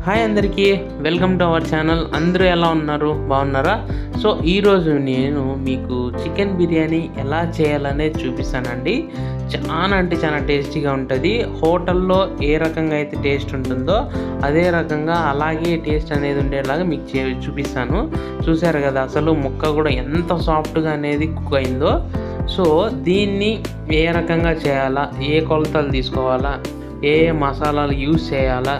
Hi అందరికీ, welcome to our channel. అందరూ ఎలా ఉన్నారు? బాగున్నారా? సో ఈరోజు నేను మీకు చికెన్ బిర్యానీ ఎలా చేయాలనేది చూపిస్తానండి. చాలా అంటే చాలా టేస్టీగా ఉంటుంది. హోటల్లో ఏ రకంగా అయితే టేస్ట్ ఉంటుందో అదే రకంగా అలాగే టేస్ట్ అనేది ఉండేలాగా మీకు చూపిస్తాను. చూసారు కదా, అసలు ముక్క కూడా ఎంత సాఫ్ట్గా అనేది కుక్ అయిందో. సో దీన్ని ఏ రకంగా చేయాలా, ఏ కొలతలు తీసుకోవాలా, ఏ మసాలాలు యూజ్ చేయాలా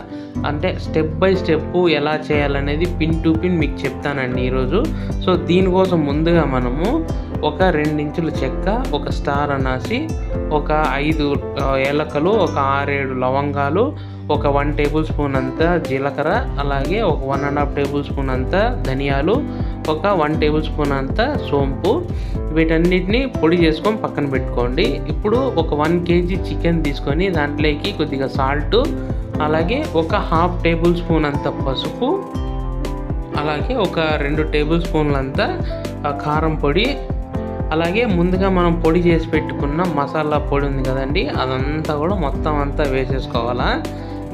అంటే స్టెప్ బై స్టెప్ ఎలా చేయాలనేది పిన్ టు పిన్ మీకు చెప్తానండి ఈరోజు. సో దీనికోసం ముందుగా మనము ఒక 2 ఇంచుల చెక్క, ఒక స్టార్ అనాసి, ఒక 5 ఏలకలు, ఒక 6-7 లవంగాలు, ఒక 1 టేబుల్ స్పూన్ అంత జీలకర్ర, అలాగే ఒక 1.5 టేబుల్ స్పూన్ అంత ధనియాలు, ఒక 1 టేబుల్ స్పూన్ అంత సోంపు, వీటన్నిటిని పొడి చేసుకొని పక్కన పెట్టుకోండి. ఇప్పుడు ఒక 1 కేజీ చికెన్ తీసుకొని దాంట్లోకి కొద్దిగా సాల్టు, అలాగే ఒక 1/2 టేబుల్ స్పూన్ అంత పసుపు, అలాగే ఒక 2 టేబుల్ స్పూన్లంత కారం పొడి, అలాగే ముందుగా మనం పొడి చేసి పెట్టుకున్న మసాలా పొడి ఉంది కదండి, అదంతా కూడా మొత్తం అంతా వేసేసుకోవాలా.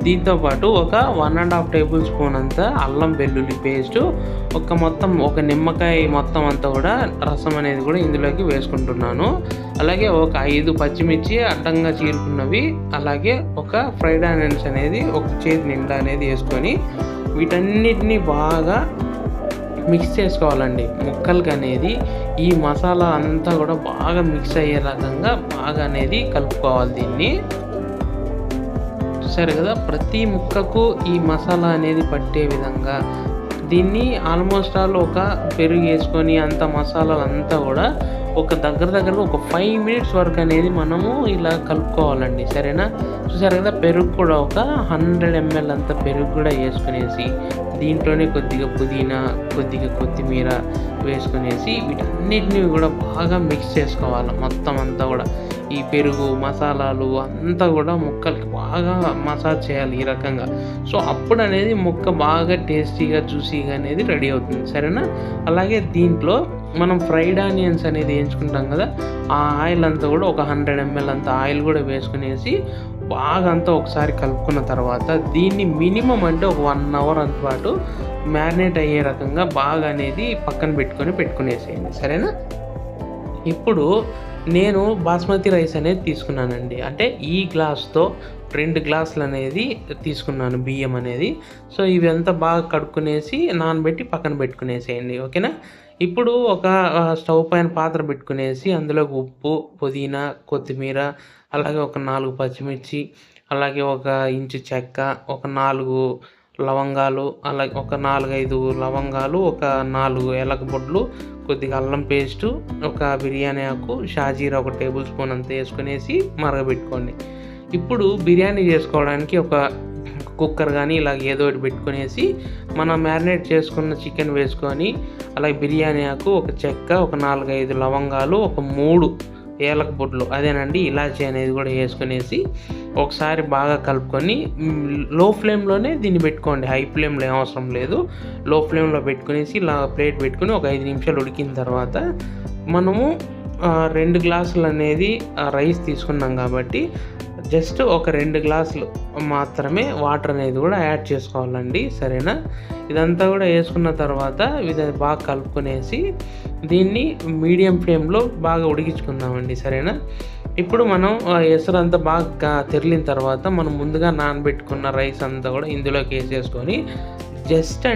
దీంతోపాటు ఒక 1.5 టేబుల్ స్పూన్ అంత అల్లం వెల్లుల్లి పేస్టు, ఒక నిమ్మకాయ మొత్తం అంతా కూడా రసం అనేది కూడా ఇందులోకి వేసుకుంటున్నాను. అలాగే ఒక 5 పచ్చిమిర్చి అడ్డంగా చీరుకున్నవి, అలాగే ఒక ఫ్రైడ్ ఆనియన్స్ అనేది ఒక చేతి నిండా అనేది వేసుకొని వీటన్నిటిని బాగా మిక్స్ చేసుకోవాలండి. ముక్కలకి అనేది ఈ మసాలా అంతా కూడా బాగా మిక్స్ అయ్యే రకంగా బాగా అనేది కలుపుకోవాలి. దీన్ని చూసారు కదా, ప్రతి ముక్కకు ఈ మసాలా అనేది పట్టే విధంగా దీన్ని ఆల్మోస్ట్ ఆల్ ఒక పెరుగు వేసుకొని అంత మసాలాలు అంతా కూడా ఒక దగ్గర ఒక 5 మినిట్స్ వరకు అనేది మనము ఇలా కలుపుకోవాలండి. సరేనా? చూసారు కదా, పెరుగు కూడా ఒక 100 ml అంత పెరుగు కూడా వేసుకునేసి దీంట్లోనే కొద్దిగా పుదీనా, కొద్దిగా కొత్తిమీర వేసుకునేసి వీటన్నిటిని కూడా బాగా మిక్స్ చేసుకోవాలి. మొత్తం అంతా కూడా ఈ పెరుగు మసాలాలు అంతా కూడా ముక్కలకి బాగా మసాజ్ చేయాలి ఈ రకంగా. సో అప్పుడు అనేది ముక్క బాగా టేస్టీగా జ్యూసీగా అనేది రెడీ అవుతుంది. సరేనా? అలాగే దీంట్లో మనం ఫ్రైడ్ ఆనియన్స్ అనేది వేయించుకుంటాం కదా, ఆ ఆయిల్ అంతా కూడా ఒక 100 ml అంత ఆయిల్ కూడా వేసుకునేసి బాగా అంతా ఒకసారి కలుపుకున్న తర్వాత దీన్ని మినిమం అంటే ఒక 1 అవర్ అంత పాటు మ్యారినేట్ అయ్యే రకంగా బాగా అనేది పక్కన పెట్టుకునేసేయండి. సరేనా? ఇప్పుడు నేను బాస్మతి రైస్ అనేది తీసుకున్నానండి. అంటే ఈ గ్లాస్తో 2 గ్లాసులు అనేది తీసుకున్నాను బియ్యం అనేది. సో ఇవంతా బాగా కడుక్కునేసి నానబెట్టి పక్కన పెట్టుకునేసేయండి. ఓకేనా? ఇప్పుడు ఒక స్టవ్ పైన పాత్ర పెట్టుకునేసి అందులోకి ఉప్పు, పుదీనా, కొత్తిమీర, అలాగే ఒక 4 పచ్చిమిర్చి, అలాగే ఒక ఇంచు చెక్క, ఒక 4 లవంగాలు, అలాగే ఒక 4-5 లవంగాలు, ఒక 4 ఏలక బొడ్లు, కొద్దిగా అల్లం పేస్టు, ఒక బిర్యానీ ఆకు, షాజీరా 1 టేబుల్ స్పూన్ అంత వేసుకునేసి మరగబెట్టుకోండి. ఇప్పుడు బిర్యానీ చేసుకోవడానికి ఒక కుక్కర్ కానీ ఇలాగ ఏదో ఒకటి పెట్టుకునేసి మనం మ్యారినేట్ చేసుకున్న చికెన్ వేసుకొని, అలాగే బిర్యానీ ఆకు, ఒక చెక్క, ఒక 4-5 లవంగాలు, ఒక 3 ఏలక బొడ్లు, అదేనండి ఇలాచీ అనేది కూడా వేసుకునేసి ఒకసారి బాగా కలుపుకొని లో ఫ్లేమ్లోనే దీన్ని పెట్టుకోండి. హై ఫ్లేమ్లో ఏం అవసరం లేదు. లో ఫ్లేమ్లో పెట్టుకునేసి ఇలా ప్లేట్ పెట్టుకుని ఒక 5 నిమిషాలు ఉడికిన తర్వాత మనము 2 గ్లాసులు అనేది రైస్ తీసుకున్నాం కాబట్టి జస్ట్ ఒక 2 గ్లాసులు మాత్రమే వాటర్ అనేది కూడా యాడ్ చేసుకోవాలండి. సరేనా? ఇదంతా కూడా వేసుకున్న తర్వాత ఇది బాగా కలుపుకునేసి దీన్ని మీడియం ఫ్లేమ్లో బాగా ఉడికించుకుందామండి. సరేనా? ఇప్పుడు మనం ఎసరు అంతా బాగా తెరిలిన తర్వాత మనం ముందుగా నానబెట్టుకున్న రైస్ అంతా కూడా ఇందులోకి వేసేసుకొని జస్ట్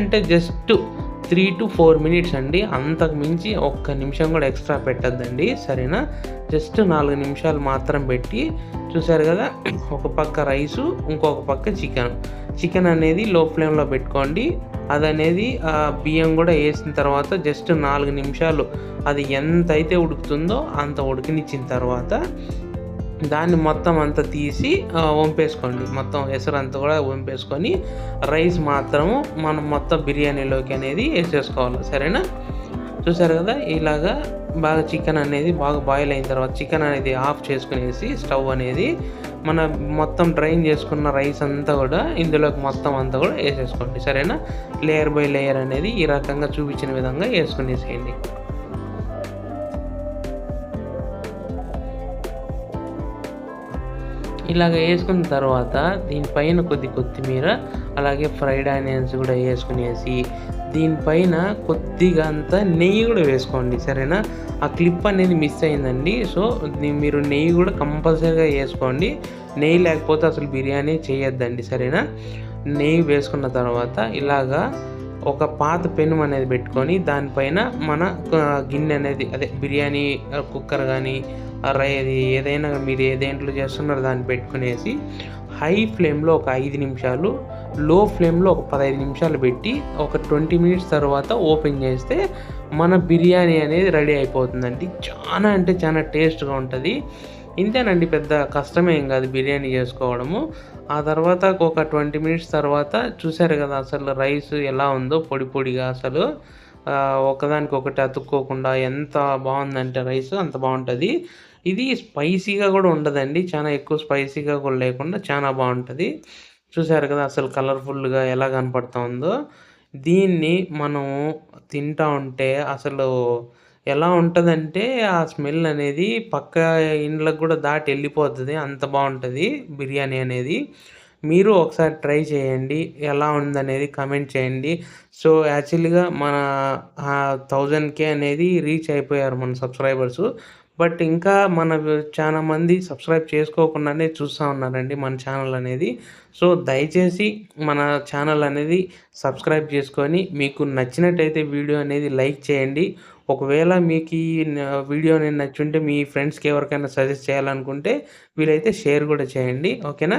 3 to 4 మినిట్స్ అండి, అంతకు మించి 1 నిమిషం కూడా ఎక్స్ట్రా పెట్టద్దండి. సరేనా? జస్ట్ 4 నిమిషాలు మాత్రం పెట్టి, చూసారు కదా, ఒక పక్క రైసు, ఇంకొక పక్క చికెన్ అనేది లో ఫ్లేమ్లో పెట్టుకోండి. అదనేది బియ్యం కూడా వేసిన తర్వాత జస్ట్ 4 నిమిషాలు అది ఎంత అయితే ఉడుకుతుందో అంత ఉడికినిచ్చిన తర్వాత దాన్ని మొత్తం అంతా తీసి వంపేసుకోండి. మొత్తం ఎసరంతా కూడా వంపేసుకొని రైస్ మాత్రము మనం మొత్తం బిర్యానీలోకి అనేది వేసేసుకోవాలి. సరేనా? చూసారు కదా, ఇలాగా బాగా చికెన్ అనేది బాగా బాయిల్ అయిన తర్వాత చికెన్ అనేది ఆఫ్ చేసుకునేసి స్టవ్ అనేది మన మొత్తం డ్రైన్ చేసుకున్న రైస్ అంతా కూడా ఇందులోకి మొత్తం అంతా కూడా వేసేసుకోండి. సరేనా? లేయర్ బై లేయర్ అనేది ఈ రకంగా చూపించిన విధంగా వేసుకునేసేయండి. ఇలాగ ఏసుకున్న తర్వాత దీనిపైన కొత్తిమీర, అలాగే ఫ్రైడ్ ఆనియన్స్ గూడా ఏసుకునేసి, దీనిపైన కొద్దిగా అంతా నెయ్యి గూడా వేసుకోండి. సరేనా? ఆ క్లిప్ అనేది మిస్ అయిందండి. సో, మీరు నెయ్యి గూడా కంపల్సరీగా ఏసుకోండి. నెయ్యి లేకపోతే అసలు బిర్యానీ చేయొద్దండి. సరేనా? నెయ్యి వేసుకున్న తర్వాత ఇలాగా ఒక పాత పెనం అనేది పెట్టుకొని దానిపైన మన గిన్నె అనేది అదే బిర్యానీ కుక్కర్ గానీ, అది ఏదైనా మీరు ఏ దేంట్లో చేస్తున్నారో దాన్ని పెట్టుకునేసి హై ఫ్లేమ్‌లో ఒక 5 నిమిషాలు, లో ఫ్లేమ్‌లో ఒక 15 నిమిషాలు పెట్టి ఒక 20 మినిట్స్ తర్వాత ఓపెన్ చేస్తే మన బిర్యానీ అనేది రెడీ అయిపోతుందండి. చానా అంటే చానా టేస్ట్‌గా ఉంటది. ఇంతేనండి, పెద్ద కష్టమేం కాదు బిర్యానీ చేసుకోవడము. ఆ తర్వాత ఒక 20 మినిట్స్ తర్వాత చూసారు కదా అసలు రైస్ ఎలా ఉందో పొడి పొడిగా అసలు ఒకదానికొకటి అతుక్కోకుండా ఎంత బావుందంటే రైస్ అంత బావుంటది. ఇది స్పైసీగా గూడా ఉండదండి. చానా ఎక్కువ స్పైసీగా కూడా లేకుండా చానా బావుంటది. చూసారు కదా అసలు కలర్‌ఫుల్‌గా ఎలా కనపడతా ఉందో. దీన్ని మనము తింటా ఉంటే అసలు ఎలా ఉంటదంటే ఆ స్మెల్ అనేది పక్క ఇండ్లకు గూడా దాటి ఎళ్ళిపోతది. అంత బావుంటది బిర్యానీ అనేది. మీరు ఒకసారి ట్రై చేయండి. ఎలా ఉందనేది కామెంట్ చేయండి. సో, యాక్చువల్‌గా మన 1000 అనేది రీచ్ అయిపోయారు మన సబ్‌స్క్రైబర్సు. బట్ ఇంకా చాలా మంది సబ్స్క్రైబ్ చేసుకోకుండానే చూస్తా ఉన్నారండి మన ఛానల్ అనేది. సో, దయచేసి మన ఛానల్ అనేది సబ్స్క్రైబ్ చేసుకొని మీకు నచ్చినట్టయితే వీడియో అనేది లైక్ చేయండి. ఒకవేళ మీకీ వీడియో అనేది నచ్చుంటే మీ ఫ్రెండ్స్‌కి ఎవరికైనా సజెస్ట్ చేయాలనుకుంటే వీలైతే షేర్ గూడా చేయండి. ఓకేనా?